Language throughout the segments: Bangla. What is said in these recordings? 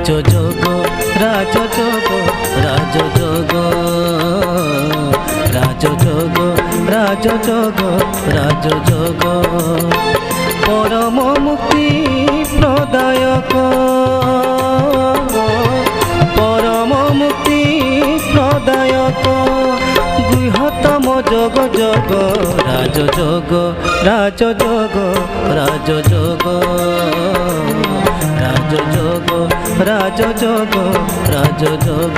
রাজযোগ রাজযোগ রাজযোগ রাজযোগ রাজযোগ রাজযোগ পরম মুক্তি প্রদায়ক পরম মুক্তি প্রদায়ক বৃহত্তম যোগ যোগ রাজযোগ রাজযোগ রাজযোগ রাজযোগ রাজযোগ রাজযোগ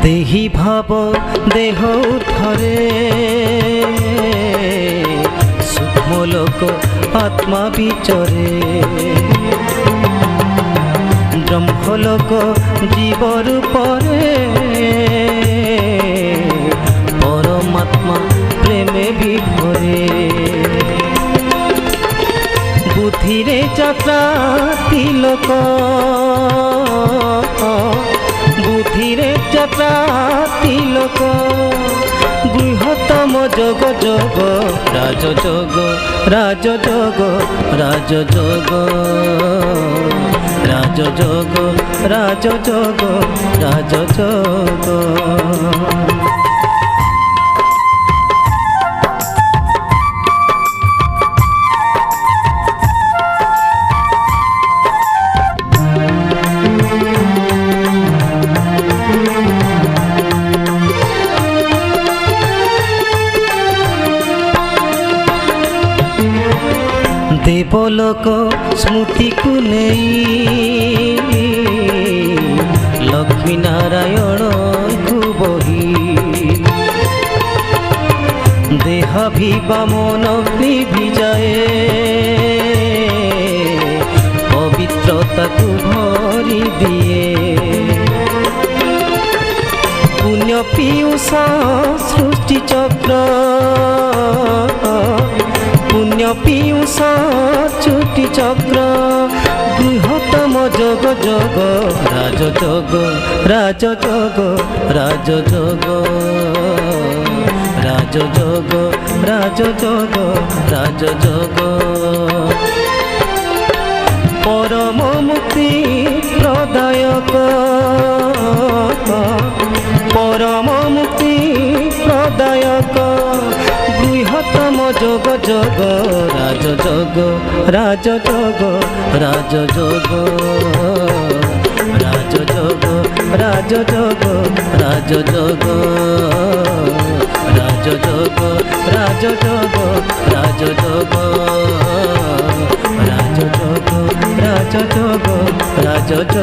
দেহি ভাব দেহ ধরে সূক্ষ্মলোক আত্মা বিচরে ব্রহ্মলোক জীবর পরে পরমাত্মা প্রেমে বিভরে বুদ্ধিরে যাত্রা তিলক বুদ্ধিরে যাত্রা তিলক বৃহত্তম যোগ যোগ রাজযোগ রাজযোগ রাজযোগ রাজযোগ রাজযোগ রাজযোগ দেবলোক স্মৃতিকু নেই লক্ষ্মী নারায়ণ বহি দেহাভিবা মন নিভিযায়ে পবিত্রতাকু ভরি দিয়ে পুণ্য পীয়ূষ সৃষ্টি চক্র পুণ্য পীয়ূষ চুটি চক্র বৃহত্তম যোগ যোগ রাজযোগ রাজযোগ রাজযোগ রাজযোগ রাজযোগ রাজযোগ পরম মুক্তি প্রদায়ক পরম মুক্তি প্রদায়ক বৃহত্তম যোগ যোগ রাজযোগ রাজযোগ রাজযোগ রাজযোগ রাজযোগ রাজযোগ রাজযোগ রাজযোগ রাজযোগ রাজযোগ রাজযোগ রাজযোগ